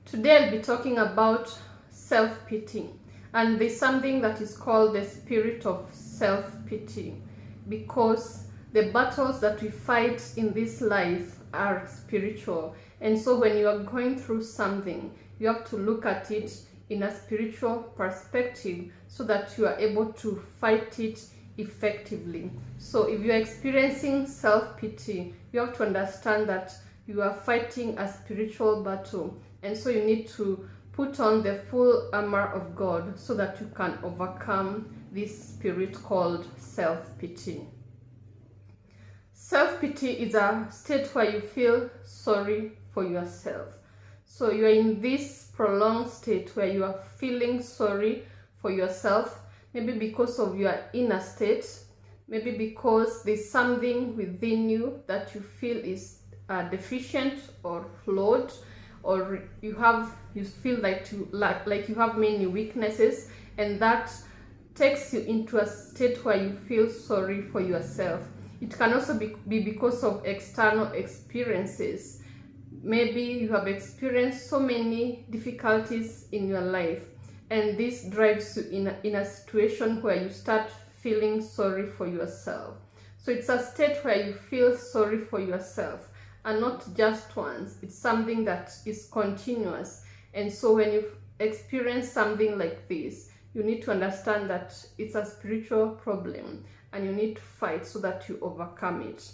Today I'll be talking about self-pity, and there's something that is called the spirit of self-pity, because the battles that we fight in this life are spiritual. And so when you are going through something, you have to look at it in a spiritual perspective so that you are able to fight it effectively. So if you're experiencing self-pity, you have to understand that you are fighting a spiritual battle, and so you need to put on the full armor of God so that you can overcome this spirit called self-pity. Self-pity is a state where you feel sorry for yourself. So you are in this prolonged state where you are feeling sorry for yourself, maybe because of your inner state, maybe because there's something within you that you feel is deficient or flawed, or you feel like you have many weaknesses, and that takes you into a state where you feel sorry for yourself. It can also be because of external experiences. Maybe you have experienced so many difficulties in your life, and this drives you in a situation where you start feeling sorry for yourself. So it's a state where you feel sorry for yourself, and not just once. It's something that is continuous. And so when you experience something like this, you need to understand that it's a spiritual problem, and you need to fight so that you overcome it.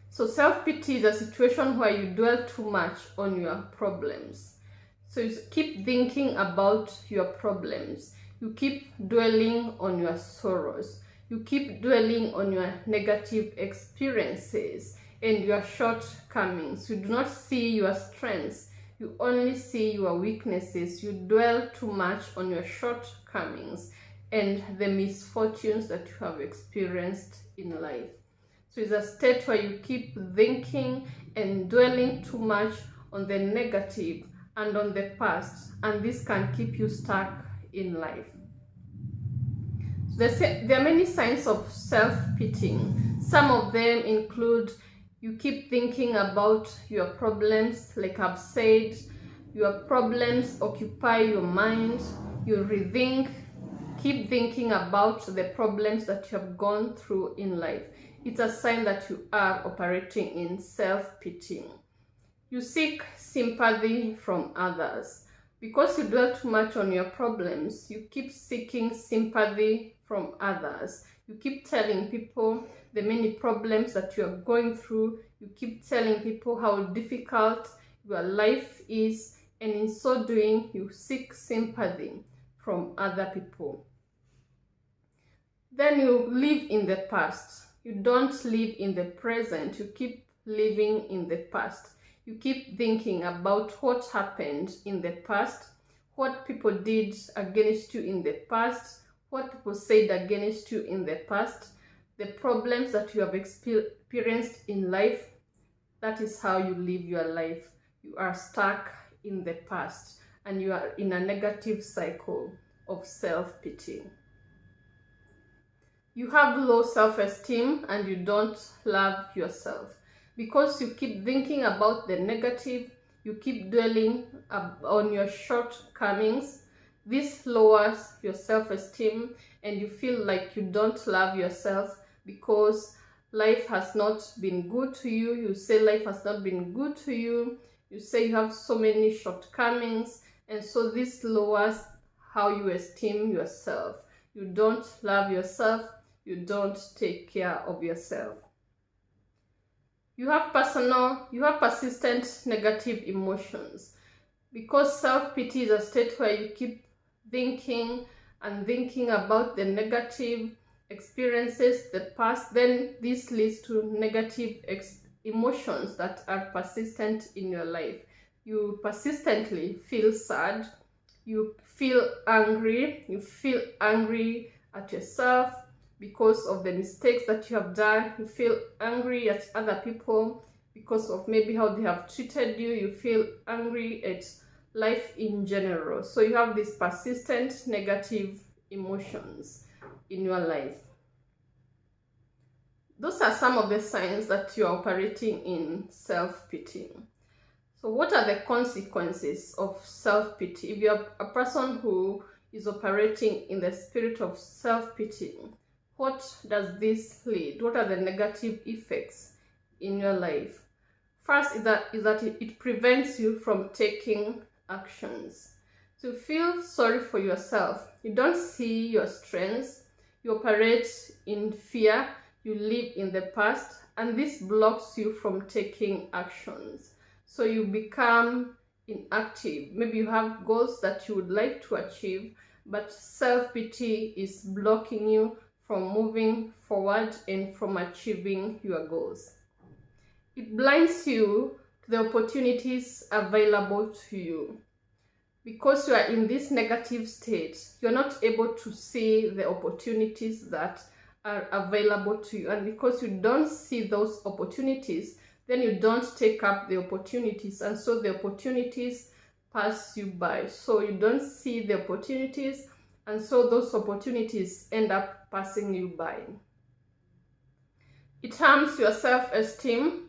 So self-pity is a situation where you dwell too much on your problems. So you keep thinking about your problems. You keep dwelling on your sorrows. You keep dwelling on your negative experiences and your shortcomings. You do not see your strengths. You only see your weaknesses. You dwell too much on your shortcomings and the misfortunes that you have experienced in life. So it's a state where you keep thinking and dwelling too much on the negative and on the past, and this can keep you stuck in life. So there are many signs of self-pitying. Some of them include you keep thinking about your problems. Like I've said, your problems occupy your mind. You keep thinking about the problems that you have gone through in life. It's a sign that you are operating in self-pity. You seek sympathy from others. Because you dwell too much on your problems, you keep seeking sympathy from others. You keep telling people the many problems that you are going through. You keep telling people how difficult your life is, and in so doing, you seek sympathy from other people. Then you live in the past. You don't live in the present. You keep living in the past. You keep thinking about what happened in the past, what people did against you in the past, what people said against you in the past, the problems that you have experienced in life. That is how you live your life. You are stuck in the past, and you are in a negative cycle of self-pity. You have low self-esteem and you don't love yourself. Because you keep thinking about the negative, you keep dwelling on your shortcomings. This lowers your self-esteem, and you feel like you don't love yourself because life has not been good to you. You say life has not been good to you. You say you have so many shortcomings, and so this lowers how you esteem yourself. You don't love yourself. You don't take care of yourself. You have persistent negative emotions. Because self-pity is a state where you keep thinking and thinking about the negative experiences, the past, then this leads to negative emotions that are persistent in your life. You persistently feel sad. You feel angry. You feel angry at yourself because of the mistakes that you have done. You feel angry at other people because of maybe how they have treated you. You feel angry at life in general. So you have these persistent negative emotions in your life. Those are some of the signs that you are operating in self-pity. So what are the consequences of self-pity? If you're a person who is operating in the spirit of self-pity, what does this lead? What are the negative effects in your life? First is that it prevents you from taking actions. To feel sorry for yourself, you don't see your strengths, you operate in fear, you live in the past, and this blocks you from taking actions. So you become inactive. Maybe you have goals that you would like to achieve, but self-pity is blocking you from moving forward and from achieving your goals. It blinds you to the opportunities available to you. Because you are in this negative state, you're not able to see the opportunities that are available to you. And because you don't see those opportunities, then you don't take up the opportunities. And so the opportunities pass you by. So you don't see the opportunities, and so those opportunities end up passing you by. It harms your self-esteem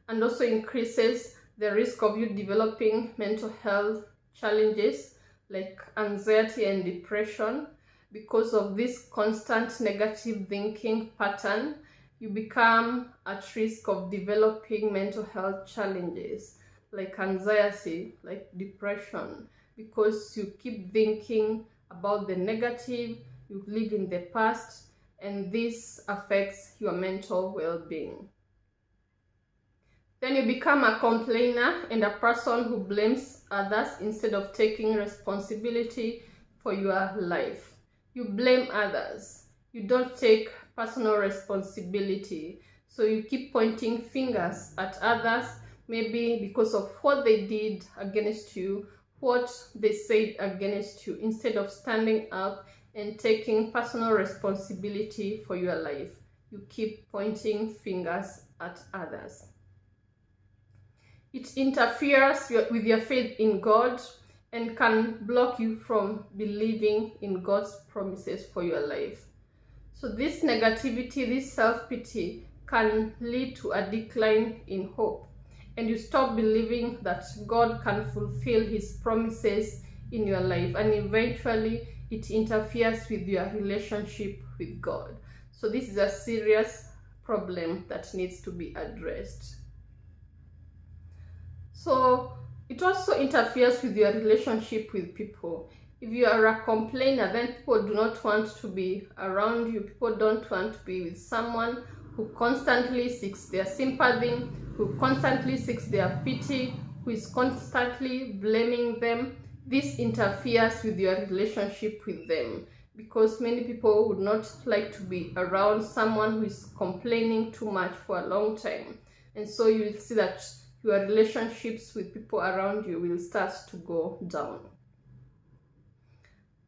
and also increases the risk of you developing mental health challenges like anxiety and depression. Because of this constant negative thinking pattern, you become at risk of developing mental health challenges like anxiety, like depression, because you keep thinking about the negative, you live in the past, and this affects your mental well-being. Then you become a complainer and a person who blames others instead of taking responsibility for your life. You blame others. You don't take personal responsibility. So you keep pointing fingers at others, maybe because of what they did against you, what they said against you, instead of standing up and taking personal responsibility for your life. You keep pointing fingers at others. It interferes with your faith in God and can block you from believing in God's promises for your life. So this negativity, this self-pity, can lead to a decline in hope, and you stop believing that God can fulfill His promises in your life, and eventually it interferes with your relationship with God. So this is a serious problem that needs to be addressed. So it also interferes with your relationship with people. If you are a complainer, then people do not want to be around you. People don't want to be with someone who constantly seeks their sympathy, who constantly seeks their pity, who is constantly blaming them. This interferes with your relationship with them, because many people would not like to be around someone who is complaining too much for a long time. And so you will see that your relationships with people around you will start to go down.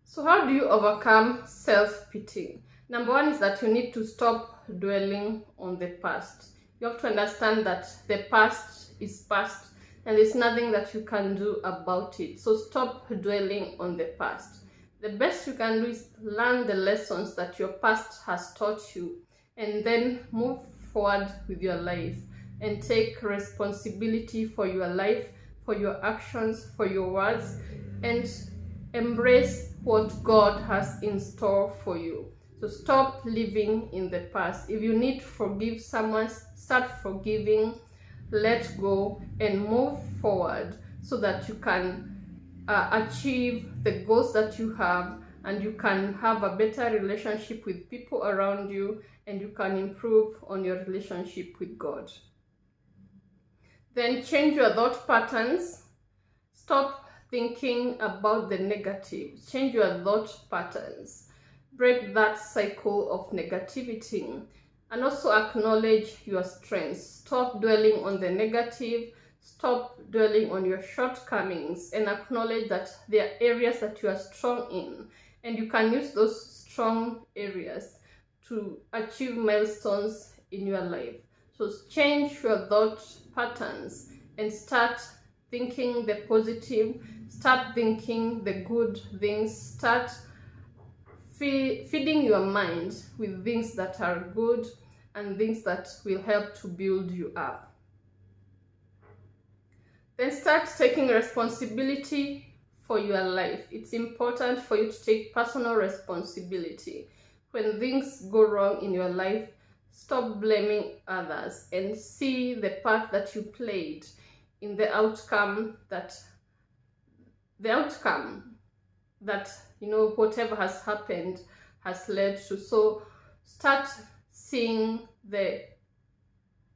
So how do you overcome self-pity? Number one is that you need to stop dwelling on the past. You have to understand that the past is past and there's nothing that you can do about it. So stop dwelling on the past. The best you can do is learn the lessons that your past has taught you and then move forward with your life and take responsibility for your life, for your actions, for your words, and embrace what God has in store for you. So stop living in the past. If you need to forgive someone, start forgiving, let go, and move forward so that you can achieve the goals that you have, and you can have a better relationship with people around you, and you can improve on your relationship with God. Then change your thought patterns. Stop thinking about the negative. Change your thought patterns. Break that cycle of negativity. And also acknowledge your strengths. Stop dwelling on the negative. Stop dwelling on your shortcomings, and acknowledge that there are areas that you are strong in, and you can use those strong areas to achieve milestones in your life. So change your thought patterns and start thinking the positive, start thinking the good things, start feeding your mind with things that are good and things that will help to build you up. Then start taking responsibility for your life. It's important for you to take personal responsibility. When things go wrong in your life, stop blaming others and see the part that you played in the outcome that whatever has happened has led to. So start seeing the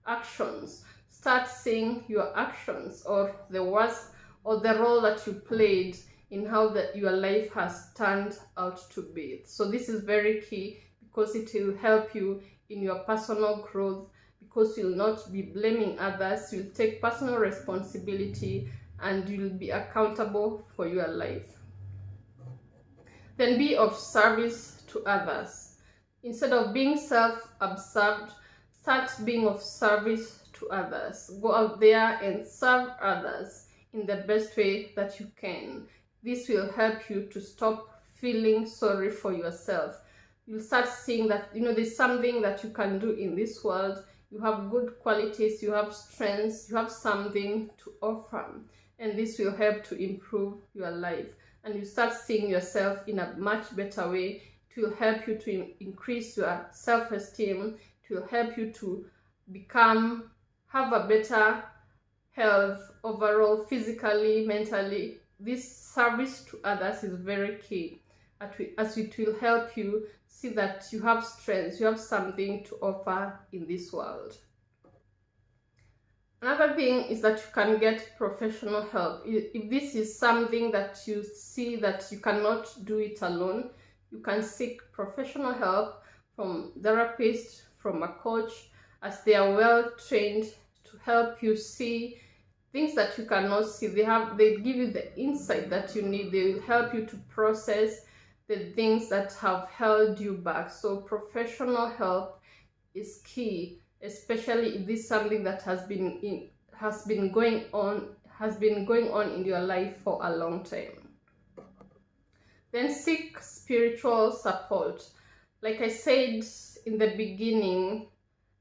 actions, start seeing your actions, or the worst, or the role that you played in how your life has turned out to be. So this is very key, because it will help you in your personal growth, because you'll not be blaming others, you'll take personal responsibility, and you'll be accountable for your life. Then be of service to others. Instead of being self-absorbed, start being of service to others. Go out there and serve others in the best way that you can. This will help you to stop feeling sorry for yourself. You'll start seeing that, there's something that you can do in this world. You have good qualities, you have strengths, you have something to offer. And this will help to improve your life. And you start seeing yourself in a much better way. It will help you to increase your self-esteem. It will help you to have a better health overall, physically, mentally. This service to others is very key, as it will help you see that you have strengths, you have something to offer in this world. Another thing is that you can get professional help. If this is something that you see that you cannot do it alone, you can seek professional help from therapists, from a coach, as they are well trained to help you see things that you cannot see. They give you the insight that you need. They will help you to process the things that have held you back. So professional help is key, especially if this is something that has been going on in your life for a long time. Then seek spiritual support. Like I said in the beginning,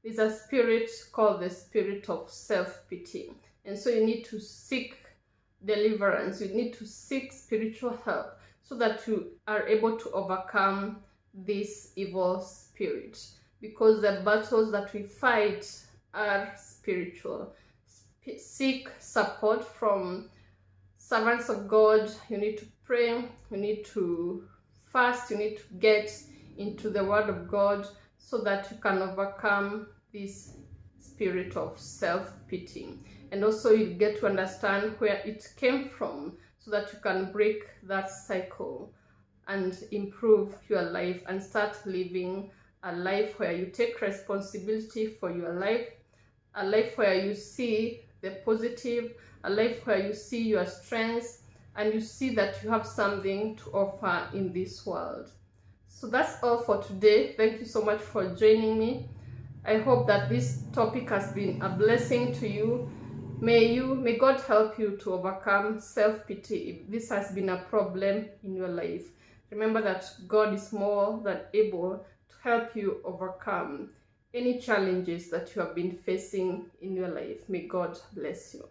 there's a spirit called the spirit of self-pity, and so you need to seek deliverance. You need to seek spiritual help so that you are able to overcome this evil spirit, because the battles that we fight are spiritual. Seek support from servants of God. You need to pray, you need to fast, you need to get into the Word of God so that you can overcome this spirit of self-pity. And also you get to understand where it came from so that you can break that cycle and improve your life and start living a life where you take responsibility for your life, a life where you see the positive, a life where you see your strengths and you see that you have something to offer in this world. So that's all for today. Thank you so much for joining me. I hope that this topic has been a blessing to you. May God help you to overcome self-pity if this has been a problem in your life. Remember that God is more than able to help you overcome any challenges that you have been facing in your life. May God bless you.